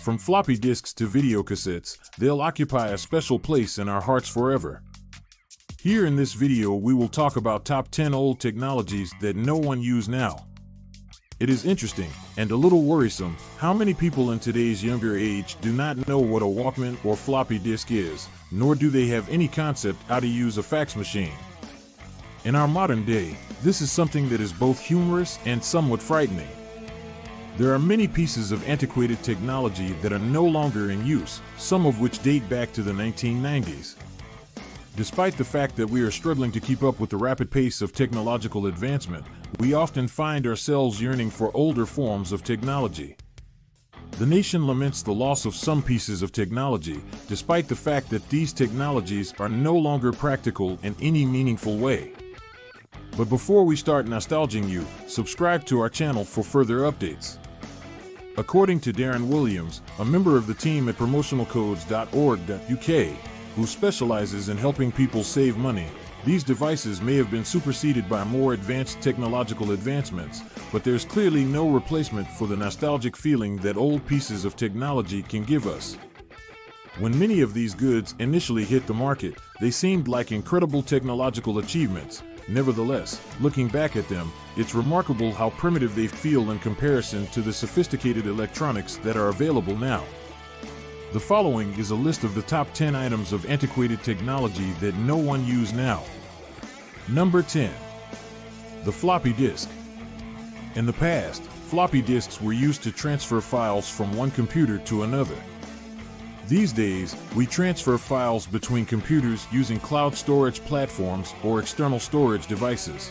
From floppy disks to video cassettes, they'll occupy a special place in our hearts forever. Here in this video we will talk about top 10 old technologies that no one uses now. It is interesting, and a little worrisome, how many people in today's younger age do not know what a Walkman or floppy disk is, nor do they have any concept how to use a fax machine. In our modern day, this is something that is both humorous and somewhat frightening. There are many pieces of antiquated technology that are no longer in use, some of which date back to the 1990s. Despite the fact that we are struggling to keep up with the rapid pace of technological advancement, we often find ourselves yearning for older forms of technology. The nation laments the loss of some pieces of technology, despite the fact that these technologies are no longer practical in any meaningful way. But before we start nostalging you, subscribe to our channel for further updates. According to Darren Williams, a member of the team at promotionalcodes.org.uk, who specializes in helping people save money, these devices may have been superseded by more advanced technological advancements, but there's clearly no replacement for the nostalgic feeling that old pieces of technology can give us. When many of these goods initially hit the market, they seemed like incredible technological achievements. Nevertheless, looking back at them, it's remarkable how primitive they feel in comparison to the sophisticated electronics that are available now. The following is a list of the top 10 items of antiquated technology that no one uses now. Number 10. The floppy disk. In the past, floppy disks were used to transfer files from one computer to another. These days, we transfer files between computers using cloud storage platforms or external storage devices.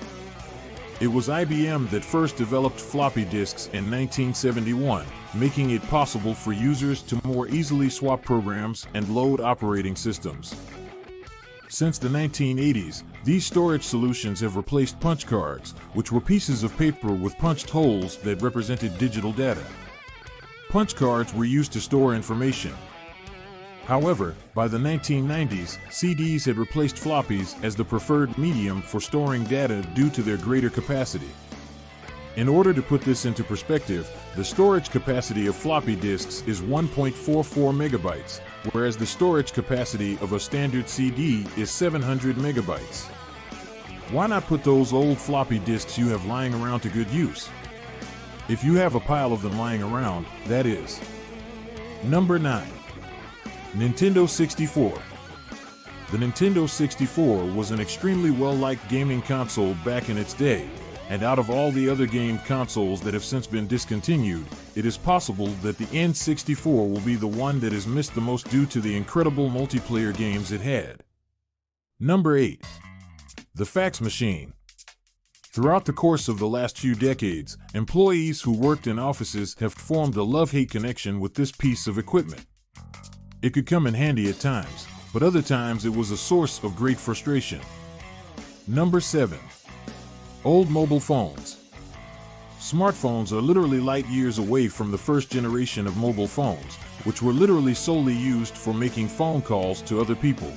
It was IBM that first developed floppy disks in 1971, making it possible for users to more easily swap programs and load operating systems. Since the 1980s, these storage solutions have replaced punch cards, which were pieces of paper with punched holes that represented digital data. Punch cards were used to store information. However, by the 1990s, CDs had replaced floppies as the preferred medium for storing data due to their greater capacity. In order to put this into perspective, the storage capacity of floppy disks is 1.44 megabytes, whereas the storage capacity of a standard CD is 700 megabytes. Why not put those old floppy disks you have lying around to good use? If you have a pile of them lying around, that is. Number 9. Nintendo 64. The Nintendo 64 was an extremely well-liked gaming console back in its day, and out of all the other game consoles that have since been discontinued, it is possible that the N64 will be the one that is missed the most due to the incredible multiplayer games it had. Number 8. The fax machine. Throughout the course of the last few decades, employees who worked in offices have formed a love-hate connection with this piece of equipment. It could come in handy at times, but other times it was a source of great frustration. Number 7. Old mobile phones. Smartphones are literally light years away from the first generation of mobile phones, which were literally solely used for making phone calls to other people.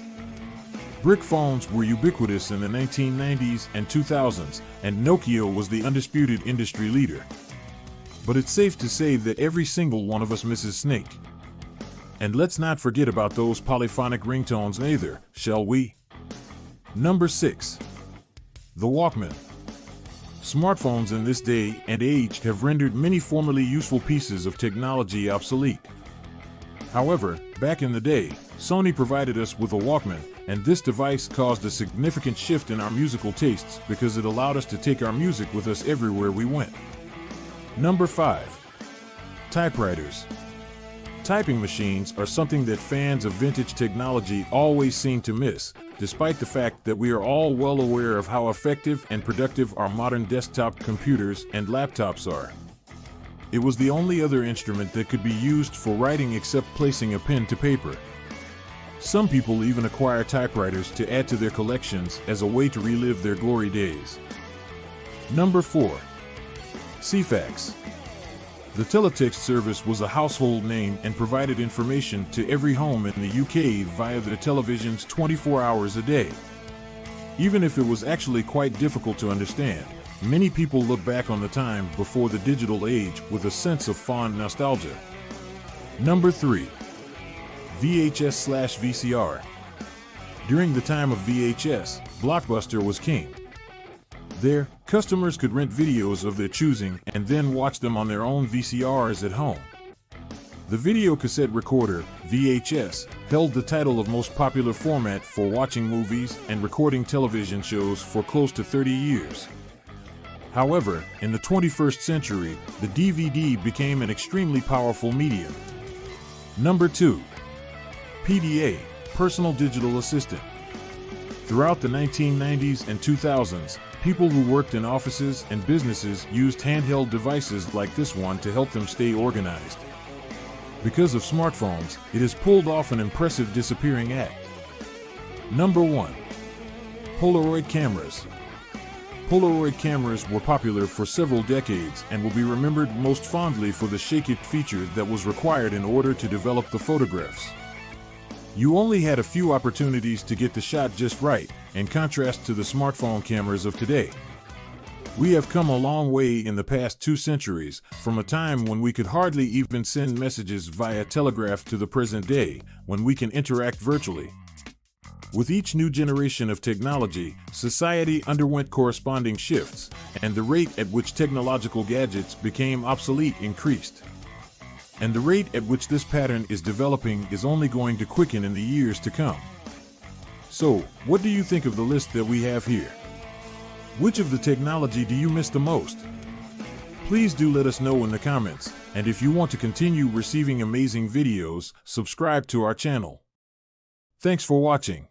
Brick phones were ubiquitous in the 1990s and 2000s, and Nokia was the undisputed industry leader. But it's safe to say that every single one of us misses Snake. And let's not forget about those polyphonic ringtones either, shall we? Number 6. The Walkman. Smartphones in this day and age have rendered many formerly useful pieces of technology obsolete. However, back in the day, Sony provided us with a Walkman, and this device caused a significant shift in our musical tastes because it allowed us to take our music with us everywhere we went. Number 5. Typewriters. Typing machines are something that fans of vintage technology always seem to miss, despite the fact that we are all well aware of how effective and productive our modern desktop computers and laptops are. It was the only other instrument that could be used for writing except placing a pen to paper. Some people even acquire typewriters to add to their collections as a way to relive their glory days. Number 4. CFAX. The teletext service was a household name and provided information to every home in the UK via the televisions 24 hours a day. Even if it was actually quite difficult to understand, many people look back on the time before the digital age with a sense of fond nostalgia. Number 3. VHS/VCR. During the time of VHS, Blockbuster was king. There, customers could rent videos of their choosing and then watch them on their own VCRs at home. The video cassette recorder, VHS, held the title of most popular format for watching movies and recording television shows for close to 30 years. However, in the 21st century, the DVD became an extremely powerful medium. Number 2. PDA, Personal Digital Assistant. Throughout the 1990s and 2000s, people who worked in offices and businesses used handheld devices like this one to help them stay organized. Because of smartphones, it has pulled off an impressive disappearing act. Number 1. Polaroid cameras. Polaroid cameras were popular for several decades and will be remembered most fondly for the shake it feature that was required in order to develop the photographs. You only had a few opportunities to get the shot just right, in contrast to the smartphone cameras of today. We have come a long way in the past 2 centuries, from a time when we could hardly even send messages via telegraph to the present day, when we can interact virtually. With each new generation of technology, society underwent corresponding shifts, and the rate at which technological gadgets became obsolete increased. And the rate at which this pattern is developing is only going to quicken in the years to come. So, what do you think of the list that we have here? Which of the technology do you miss the most? Please do let us know in the comments, and if you want to continue receiving amazing videos, subscribe to our channel. Thanks for watching.